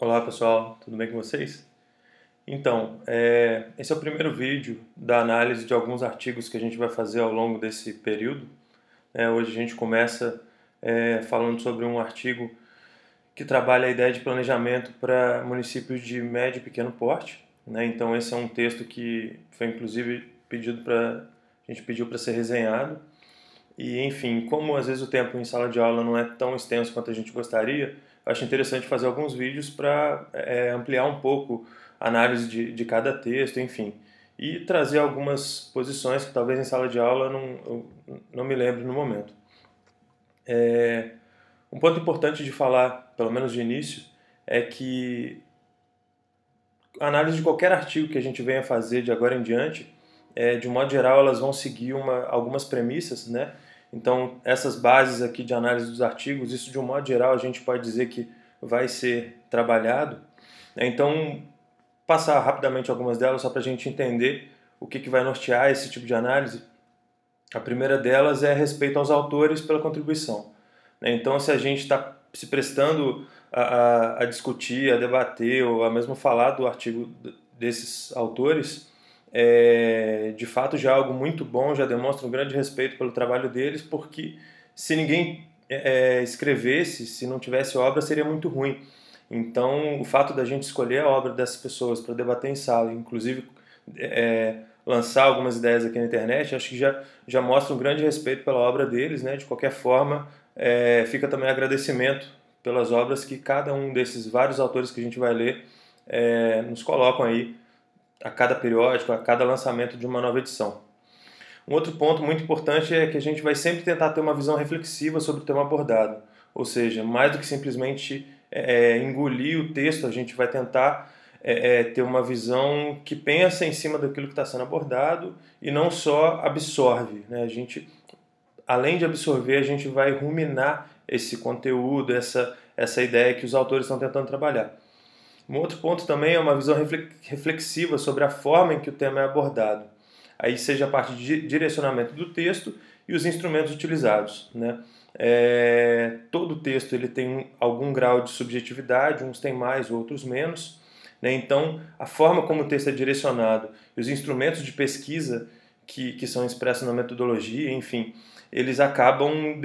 Olá pessoal, tudo bem com vocês? Então, esse é o primeiro vídeo da análise de alguns artigos que a gente vai fazer ao longo desse período. Hoje a gente começa falando sobre um artigo que trabalha a ideia de planejamento para municípios de médio e pequeno porte. Então esse é um texto que foi inclusive a gente pediu para ser resenhado. E, enfim, como às vezes o tempo em sala de aula não é tão extenso quanto a gente gostaria, eu acho interessante fazer alguns vídeos para ampliar um pouco a análise de cada texto, enfim, e trazer algumas posições que talvez em sala de aula eu não me lembre no momento. Um ponto importante de falar, pelo menos de início, é que a análise de qualquer artigo que a gente venha fazer de agora em diante, de um modo geral, elas vão seguir algumas premissas, né? Então, essas bases aqui de análise dos artigos, isso de um modo geral a gente pode dizer que vai ser trabalhado. Então, passar rapidamente algumas delas só para a gente entender o que vai nortear esse tipo de análise. A primeira delas é respeito aos autores pela contribuição. Então, se a gente está se prestando a discutir, a debater ou a mesmo falar do artigo desses autores, de fato já é algo muito bom, já demonstra um grande respeito pelo trabalho deles, porque se ninguém escrevesse, se não tivesse obra, seria muito ruim. Então, o fato da gente escolher a obra dessas pessoas para debater em sala, inclusive lançar algumas ideias aqui na internet, acho que já mostra um grande respeito pela obra deles, né? De qualquer forma, fica também agradecimento pelas obras que cada um desses vários autores que a gente vai ler nos colocam aí a cada periódico, a cada lançamento de uma nova edição. Um outro ponto muito importante é que a gente vai sempre tentar ter uma visão reflexiva sobre o tema abordado, ou seja, mais do que simplesmente engolir o texto, a gente vai tentar ter uma visão que pensa em cima daquilo que está sendo abordado e não só absorve, né? A gente, além de absorver, a gente vai ruminar esse conteúdo, essa ideia que os autores estão tentando trabalhar. Um outro ponto também é uma visão reflexiva sobre a forma em que o tema é abordado. Aí seja a parte de direcionamento do texto e os instrumentos utilizados, né? Todo texto ele tem algum grau de subjetividade, uns têm mais, outros menos, né? Então, a forma como o texto é direcionado e os instrumentos de pesquisa que são expressos na metodologia, enfim, eles acabam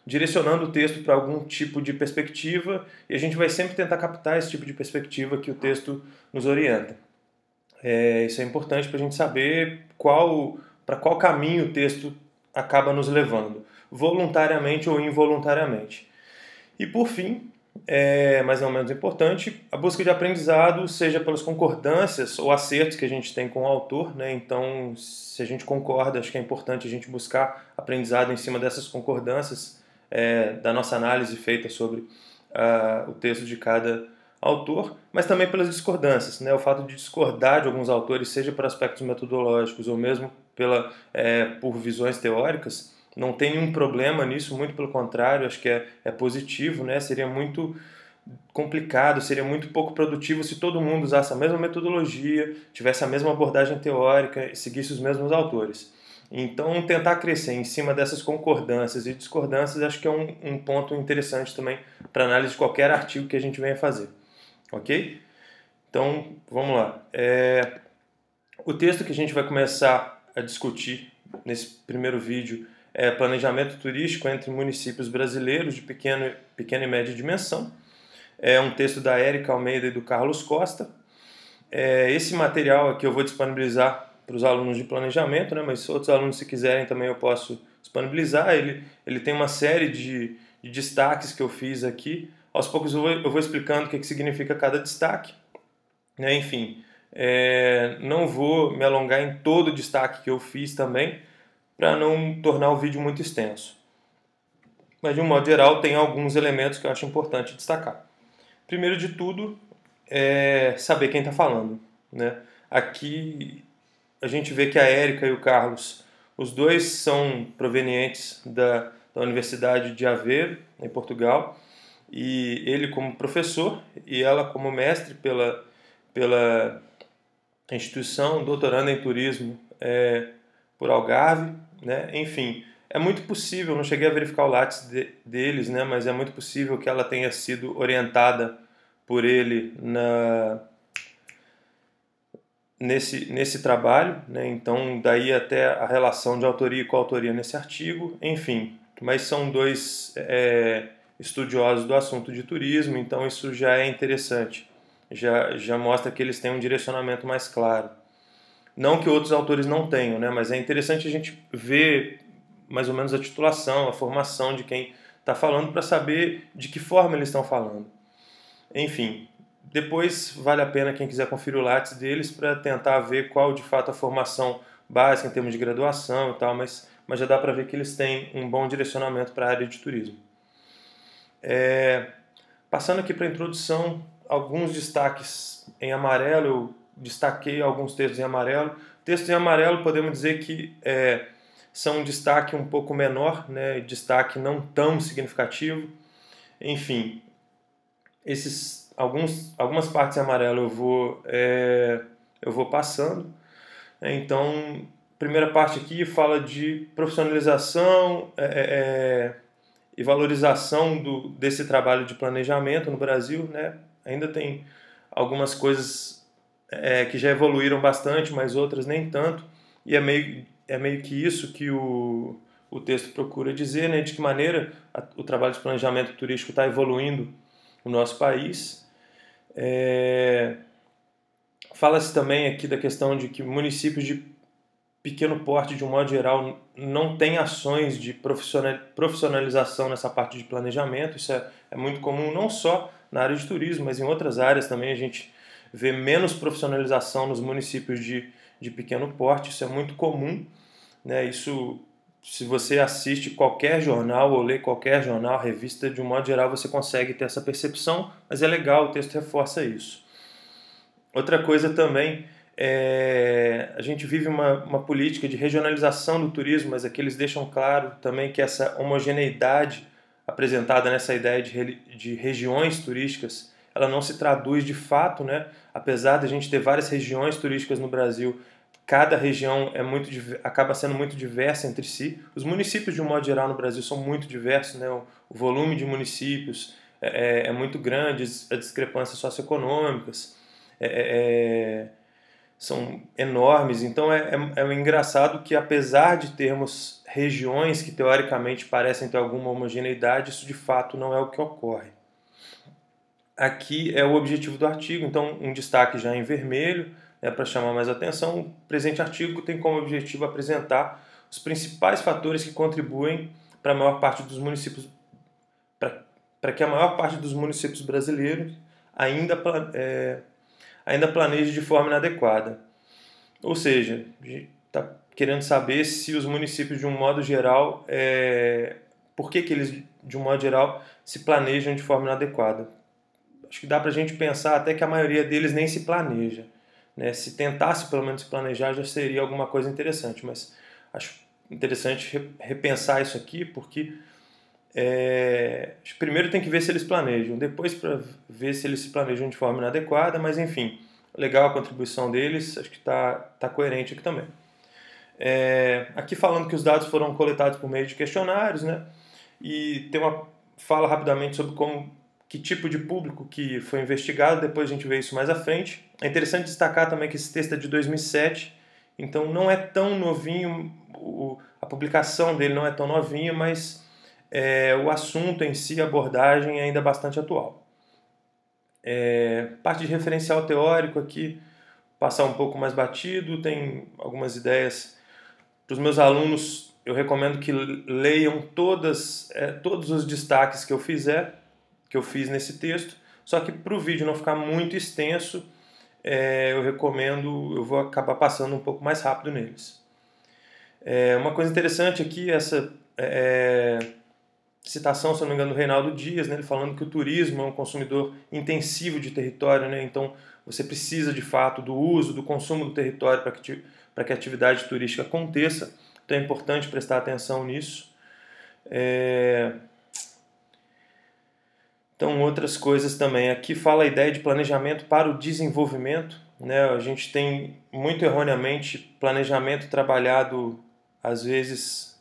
direcionando o texto para algum tipo de perspectiva e a gente vai sempre tentar captar esse tipo de perspectiva que o texto nos orienta. Isso é importante para a gente saber para qual caminho o texto acaba nos levando, voluntariamente ou involuntariamente. E por fim, mas não menos importante, a busca de aprendizado, seja pelas concordâncias ou acertos que a gente tem com o autor, né? Então, se a gente concorda, acho que é importante a gente buscar aprendizado em cima dessas concordâncias da nossa análise feita sobre o texto de cada autor, mas também pelas discordâncias, né? O fato de discordar de alguns autores, seja por aspectos metodológicos ou mesmo por visões teóricas, não tem nenhum problema nisso, muito pelo contrário, acho que é positivo, né? Seria muito complicado, seria muito pouco produtivo se todo mundo usasse a mesma metodologia, tivesse a mesma abordagem teórica e seguisse os mesmos autores. Então, tentar crescer em cima dessas concordâncias e discordâncias acho que é um ponto interessante também para análise de qualquer artigo que a gente venha fazer. Ok? Então, vamos lá. O texto que a gente vai começar a discutir nesse primeiro vídeo é Planejamento Turístico entre Municípios Brasileiros de Pequena e Média Dimensão. É um texto da Érica Almeida e do Carlos Costa. Esse material aqui eu vou disponibilizar para os alunos de planejamento, né? Mas se outros alunos se quiserem também eu posso disponibilizar. Ele tem uma série de destaques que eu fiz aqui. Aos poucos eu vou explicando o que significa cada destaque, né? Enfim, não vou me alongar em todo o destaque que eu fiz também, para não tornar o vídeo muito extenso. Mas de um modo geral tem alguns elementos que eu acho importante destacar. Primeiro de tudo, saber quem está falando, né? Aqui a gente vê que a Érica e o Carlos, os dois são provenientes da Universidade de Aveiro, em Portugal, e ele como professor e ela como mestre pela instituição, doutorando em turismo por Algarve, né? Enfim, É muito possível, não cheguei a verificar o Lattes deles, né, mas é muito possível que ela tenha sido orientada por ele nesse trabalho, né, então daí até a relação de autoria e coautoria nesse artigo, enfim, mas são dois estudiosos do assunto de turismo, então isso já é interessante, já mostra que eles têm um direcionamento mais claro. Não que outros autores não tenham, né, mas é interessante a gente ver mais ou menos a titulação, a formação de quem está falando para saber de que forma eles estão falando. Enfim, depois vale a pena quem quiser conferir o Lattes deles para tentar ver qual de fato a formação básica em termos de graduação e tal, mas já dá para ver que eles têm um bom direcionamento para a área de turismo. Passando aqui para a introdução, alguns destaques em amarelo, eu destaquei alguns textos em amarelo. Textos em amarelo podemos dizer que são um destaque um pouco menor, né? Destaque não tão significativo. Enfim, algumas partes em amarelo eu vou passando. Então, a primeira parte aqui fala de profissionalização e valorização desse trabalho de planejamento no Brasil, né? Ainda tem algumas coisas que já evoluíram bastante, mas outras nem tanto, e é meio que isso que o texto procura dizer, né? De que maneira o trabalho de planejamento turístico está evoluindo no nosso país. Fala-se também aqui da questão de que municípios de pequeno porte, de um modo geral, não têm ações de profissionalização nessa parte de planejamento. Isso é muito comum, não só na área de turismo, mas em outras áreas também a gente vê menos profissionalização nos municípios de pequeno porte. Isso é muito comum, né? Isso, se você assiste qualquer jornal ou lê qualquer jornal, revista, de um modo geral você consegue ter essa percepção, mas é legal, o texto reforça isso. Outra coisa também, a gente vive uma política de regionalização do turismo, mas aqui eles deixam claro também que essa homogeneidade apresentada nessa ideia de regiões turísticas, ela não se traduz de fato, né? Apesar de a gente ter várias regiões turísticas no Brasil, cada região acaba sendo muito diversa entre si. Os municípios, de um modo geral, no Brasil são muito diversos, né? O volume de municípios é muito grande, as discrepâncias socioeconômicas são enormes. Então é engraçado que, apesar de termos regiões que teoricamente parecem ter alguma homogeneidade, isso de fato não é o que ocorre. Aqui é o objetivo do artigo, então um destaque já em vermelho, para chamar mais atenção. O presente artigo tem como objetivo apresentar os principais fatores que contribuem para a maior parte dos municípios, para que a maior parte dos municípios brasileiros ainda planeje de forma inadequada. Ou seja, a gente está querendo saber se os municípios, de um modo geral, por que eles, de um modo geral, se planejam de forma inadequada. Acho que dá para a gente pensar até que a maioria deles nem se planeja, né? Se tentasse pelo menos se planejar já seria alguma coisa interessante, mas acho interessante repensar isso aqui, porque primeiro tem que ver se eles planejam, depois para ver se eles se planejam de forma inadequada, mas enfim, legal a contribuição deles, acho que está coerente aqui também. Aqui falando que os dados foram coletados por meio de questionários, né? E fala rapidamente sobre que tipo de público que foi investigado, depois a gente vê isso mais à frente. É interessante destacar também que esse texto é de 2007, então não é tão novinho, a publicação dele não é tão novinha, mas o assunto em si, a abordagem é ainda bastante atual. Parte de referencial teórico aqui, passar um pouco mais batido, tem algumas ideias. Para os meus alunos, eu recomendo que leiam todos os destaques que eu fiz nesse texto, só que para o vídeo não ficar muito extenso, eu vou acabar passando um pouco mais rápido neles. Uma coisa interessante aqui, essa citação, se não me engano, do Reinaldo Dias, né, ele falando que o turismo é um consumidor intensivo de território, né, então você precisa de fato do uso, do consumo do território para que a atividade turística aconteça, então é importante prestar atenção nisso. Então, outras coisas também. Aqui fala a ideia de planejamento para o desenvolvimento, né? A gente tem muito erroneamente planejamento trabalhado, às vezes,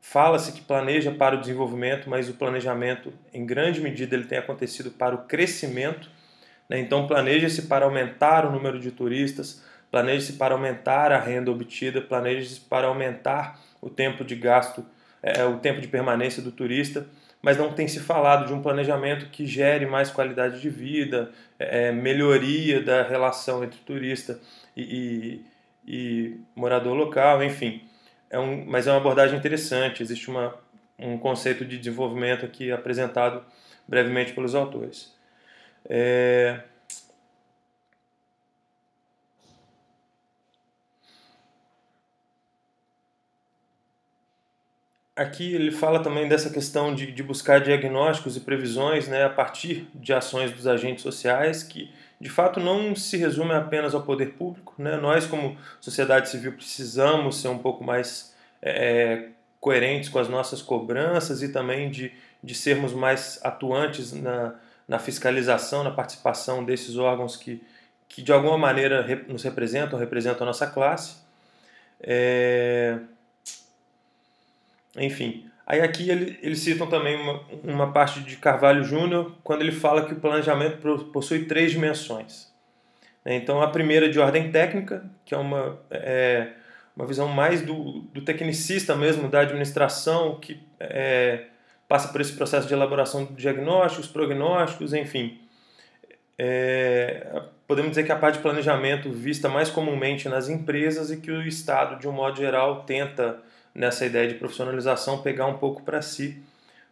Fala-se que planeja para o desenvolvimento, mas o planejamento, em grande medida, ele tem acontecido para o crescimento, né? Então, planeja-se para aumentar o número de turistas, planeja-se para aumentar a renda obtida, planeja-se para aumentar o tempo de gasto, o tempo de permanência do turista, mas não tem se falado de um planejamento que gere mais qualidade de vida, melhoria da relação entre turista e morador local, enfim. Mas é uma abordagem interessante, existe um conceito de desenvolvimento aqui apresentado brevemente pelos autores. Aqui ele fala também dessa questão de buscar diagnósticos e previsões, né, a partir de ações dos agentes sociais, que de fato não se resume apenas ao poder público, né? Nós, como sociedade civil, precisamos ser um pouco mais coerentes com as nossas cobranças e também de sermos mais atuantes na fiscalização, na participação desses órgãos que de alguma maneira nos representam a nossa classe. Enfim, aí aqui eles citam também uma parte de Carvalho Júnior, quando ele fala que o planejamento possui 3 dimensões. Então, a primeira de ordem técnica, que é uma visão mais do tecnicista mesmo, da administração, que passa por esse processo de elaboração de diagnósticos, prognósticos, enfim. Podemos dizer que a parte de planejamento vista mais comumente nas empresas e que o Estado, de um modo geral, tenta, nessa ideia de profissionalização, pegar um pouco para si,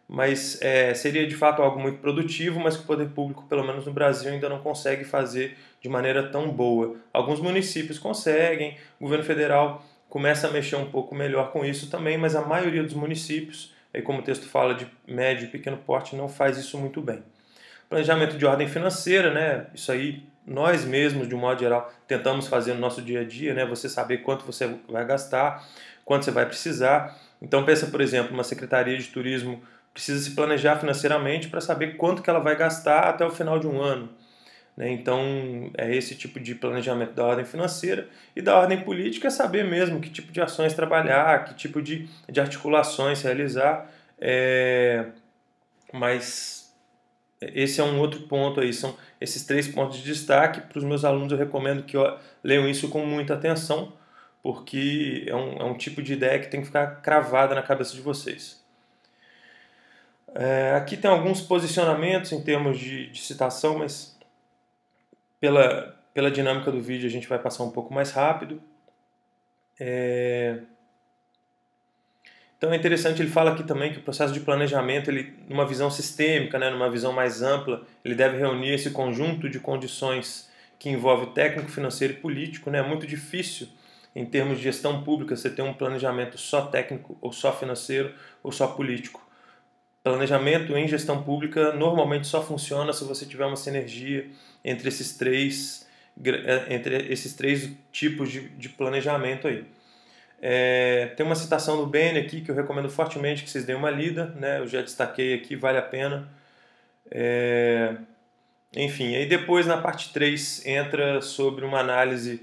mas seria de fato algo muito produtivo, mas que o poder público, pelo menos no Brasil, ainda não consegue fazer de maneira tão boa. Alguns municípios conseguem, o governo federal começa a mexer um pouco melhor com isso também, mas a maioria dos municípios, como o texto fala de médio e pequeno porte, não faz isso muito bem. Planejamento de ordem financeira, né? Isso aí nós mesmos, de um modo geral, tentamos fazer no nosso dia a dia, né? Você saber quanto você vai gastar, quanto você vai precisar. Então pensa, por exemplo, uma secretaria de turismo precisa se planejar financeiramente para saber quanto que ela vai gastar até o final de um ano, né? Então é esse tipo de planejamento da ordem financeira. E da ordem política é saber mesmo que tipo de ações trabalhar, que tipo de articulações realizar. Mas esse é um outro ponto aí, são esses 3 pontos de destaque. Para os meus alunos eu recomendo que leiam isso com muita atenção, porque é um tipo de ideia que tem que ficar cravada na cabeça de vocês. Aqui tem alguns posicionamentos em termos de citação, mas pela dinâmica do vídeo a gente vai passar um pouco mais rápido. Então é interessante, ele fala aqui também que o processo de planejamento, ele, numa visão sistêmica, né, numa visão mais ampla, ele deve reunir esse conjunto de condições que envolve o técnico, financeiro e político, né? É muito difícil, em termos de gestão pública, você ter um planejamento só técnico, ou só financeiro, ou só político. Planejamento em gestão pública normalmente só funciona se você tiver uma sinergia entre esses três tipos de planejamento aí. Tem uma citação do Bene aqui que eu recomendo fortemente que vocês deem uma lida, né? Eu já destaquei aqui, vale a pena. Enfim, aí depois na parte 3 entra sobre uma análise,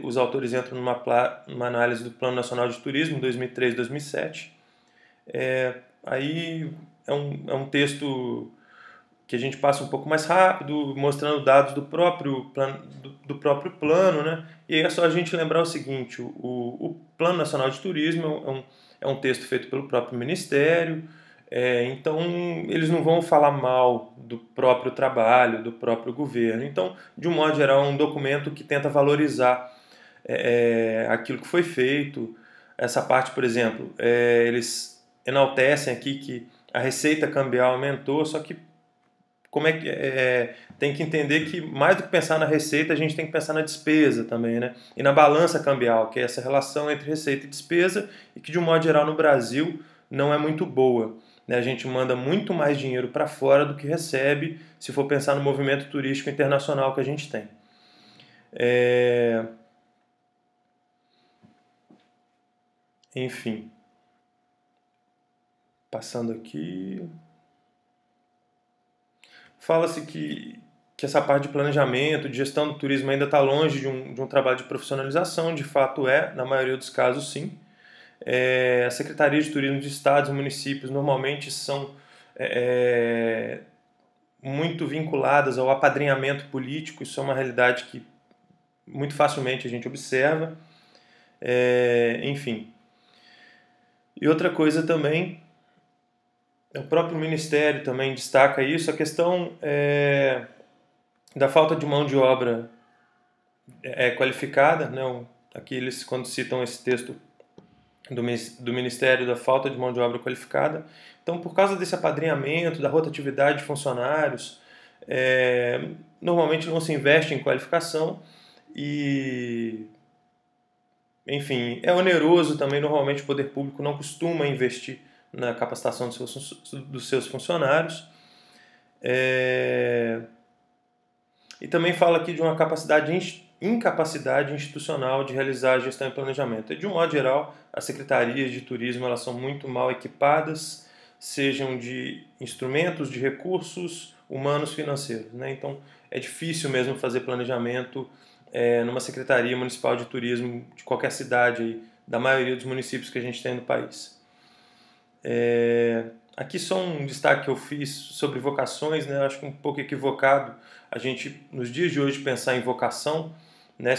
os autores entram numa análise do Plano Nacional de Turismo 2003-2007. Aí é um texto que a gente passa um pouco mais rápido, mostrando dados do próprio plano, né? E aí é só a gente lembrar o seguinte, o Plano Nacional de Turismo é um texto feito pelo próprio Ministério, então eles não vão falar mal do próprio trabalho, do próprio governo. Então, de um modo geral, é um documento que tenta valorizar aquilo que foi feito. Essa parte, por exemplo, eles enaltecem aqui que a receita cambial aumentou, só que tem que entender que mais do que pensar na receita, a gente tem que pensar na despesa também, né? E na balança cambial, que é essa relação entre receita e despesa, e que de um modo geral no Brasil não é muito boa, né? A gente manda muito mais dinheiro para fora do que recebe, se for pensar no movimento turístico internacional que a gente tem. Enfim, passando aqui, fala-se que essa parte de planejamento, de gestão do turismo ainda está longe de um trabalho de profissionalização, de fato na maioria dos casos sim. As secretarias de turismo de estados e municípios normalmente são muito vinculadas ao apadrinhamento político. Isso é uma realidade que muito facilmente a gente observa. Enfim. E outra coisa também, o próprio Ministério também destaca isso, a questão da falta de mão de obra qualificada, né? Aqui eles, quando citam esse texto do Ministério, da falta de mão de obra qualificada. Então, por causa desse apadrinhamento, da rotatividade de funcionários, normalmente não se investe em qualificação e, enfim, é oneroso também. Normalmente o poder público não costuma investir na capacitação dos seus funcionários. E também fala aqui de uma incapacidade institucional de realizar gestão e planejamento. De um modo geral, as secretarias de turismo elas são muito mal equipadas, sejam de instrumentos, de recursos humanos, financeiros, né? Então, é difícil mesmo fazer planejamento numa secretaria municipal de turismo de qualquer cidade, aí, da maioria dos municípios que a gente tem no país. Aqui só um destaque que eu fiz sobre vocações, né? Eu acho que um pouco equivocado a gente, nos dias de hoje, pensar em vocação, né?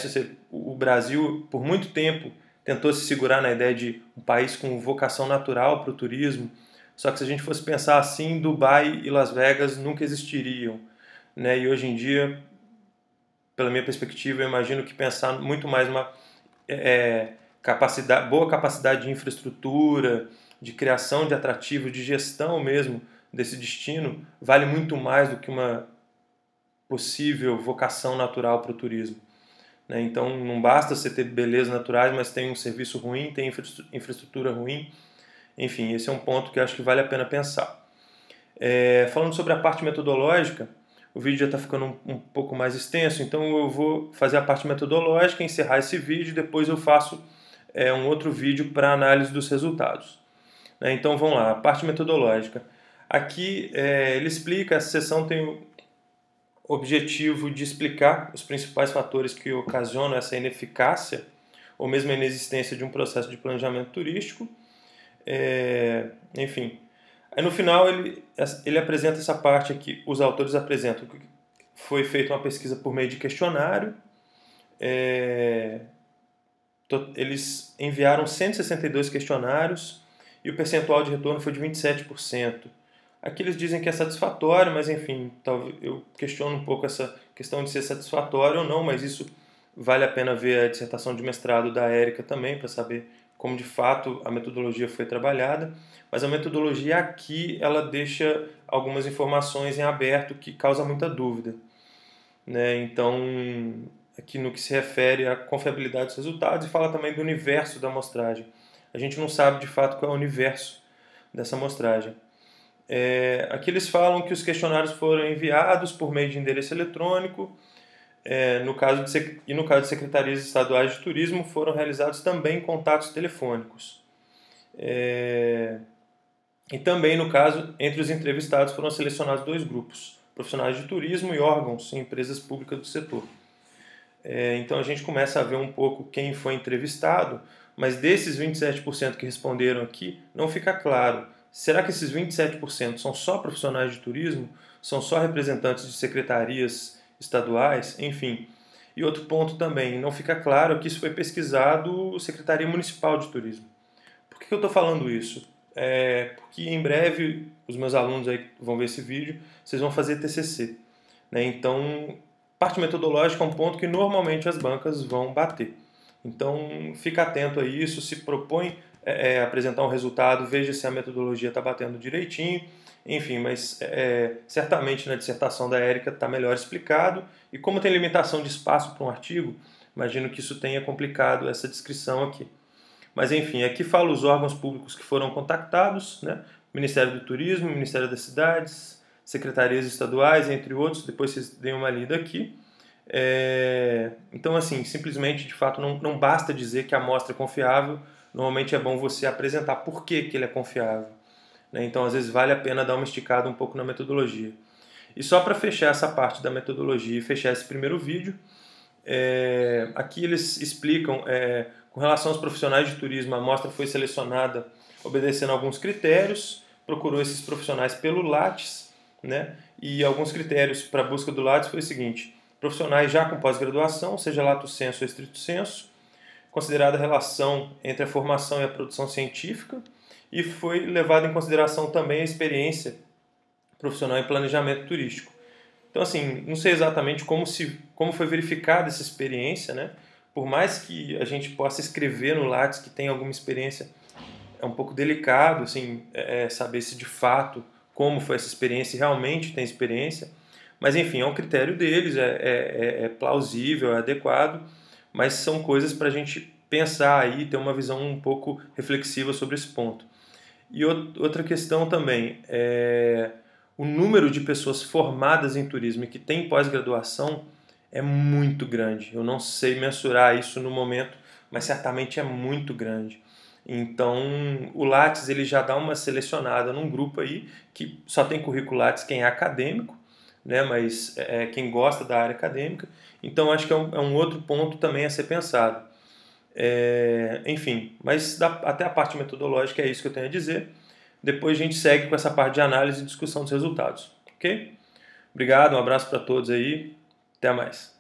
O Brasil, por muito tempo, tentou se segurar na ideia de um país com vocação natural para o turismo, só que se a gente fosse pensar assim, Dubai e Las Vegas nunca existiriam, né? E hoje em dia, pela minha perspectiva, eu imagino que pensar muito mais uma boa capacidade de infraestrutura, de criação de atrativo, de gestão mesmo desse destino, vale muito mais do que uma possível vocação natural para o turismo, né? Então não basta você ter belezas naturais, mas tem um serviço ruim, tem infraestrutura ruim. Enfim, esse é um ponto que eu acho que vale a pena pensar. Falando sobre a parte metodológica, o vídeo já está ficando um pouco mais extenso, então eu vou fazer a parte metodológica, encerrar esse vídeo e depois eu faço um outro vídeo para análise dos resultados. Então vamos lá, a parte metodológica. Aqui ele explica, essa seção tem o objetivo de explicar os principais fatores que ocasionam essa ineficácia ou mesmo a inexistência de um processo de planejamento turístico. Enfim, aí no final ele apresenta essa parte aqui, os autores apresentam que foi feita uma pesquisa por meio de questionário. Eles enviaram 162 questionários e o percentual de retorno foi de 27%. Aqui eles dizem que é satisfatório, mas enfim, eu questiono um pouco essa questão de ser satisfatório ou não, mas isso vale a pena ver a dissertação de mestrado da Érica também, para saber como de fato a metodologia foi trabalhada. Mas a metodologia aqui, ela deixa algumas informações em aberto que causam muita dúvida, né? Então, aqui no que se refere à confiabilidade dos resultados, e fala também do universo da amostragem. A gente não sabe de fato qual é o universo dessa amostragem. Aqui eles falam que os questionários foram enviados por meio de endereço eletrônico, no caso de secretarias estaduais de turismo foram realizados também contatos telefônicos. E também, no caso, entre os entrevistados foram selecionados 2 grupos, profissionais de turismo e órgãos e empresas públicas do setor. Então a gente começa a ver um pouco quem foi entrevistado, mas desses 27% que responderam aqui, não fica claro. Será que esses 27% são só profissionais de turismo? São só representantes de secretarias estaduais? Enfim. E outro ponto também, não fica claro que isso foi pesquisado Secretaria Municipal de Turismo. Por que eu estou falando isso? Porque em breve, os meus alunos aí vão ver esse vídeo, vocês vão fazer TCC, né? Então, parte metodológica é um ponto que normalmente as bancas vão bater. Então, fica atento a isso, se propõe apresentar um resultado, veja se a metodologia está batendo direitinho, enfim, mas certamente na dissertação da Érica está melhor explicado, e como tem limitação de espaço para um artigo, imagino que isso tenha complicado essa descrição aqui. Mas enfim, aqui fala os órgãos públicos que foram contactados, né? Ministério do Turismo, Ministério das Cidades, secretarias estaduais, entre outros, depois vocês deem uma lida aqui. Então, assim, simplesmente, de fato, não basta dizer que a amostra é confiável, normalmente é bom você apresentar por que ele é confiável, né? Então, às vezes, vale a pena dar uma esticada um pouco na metodologia. E só para fechar essa parte da metodologia e fechar esse primeiro vídeo, aqui eles explicam Com relação aos profissionais de turismo, a amostra foi selecionada obedecendo a alguns critérios, procurou esses profissionais pelo Lattes, né? E alguns critérios para a busca do Lattes foi o seguinte: profissionais já com pós-graduação, seja lato sensu ou estrito sensu, considerada a relação entre a formação e a produção científica, e foi levada em consideração também a experiência profissional em planejamento turístico. Então, assim, não sei exatamente como foi verificada essa experiência, né? Por mais que a gente possa escrever no Lattes que tem alguma experiência, é um pouco delicado, assim, saber se de fato como foi essa experiência e realmente tem experiência. Mas, enfim, é um critério deles, é plausível, é adequado, mas são coisas para a gente pensar aí, ter uma visão um pouco reflexiva sobre esse ponto. E outra questão também, o número de pessoas formadas em turismo e que têm pós-graduação é muito grande. Eu não sei mensurar isso no momento, mas certamente é muito grande. Então, o Lattes ele já dá uma selecionada num grupo aí que só tem currículo Lattes quem é acadêmico, né? Mas quem gosta da área acadêmica. Então, acho que é um outro ponto também a ser pensado. Enfim, mas até a parte metodológica é isso que eu tenho a dizer. Depois a gente segue com essa parte de análise e discussão dos resultados, ok? Obrigado, um abraço para todos aí, até mais.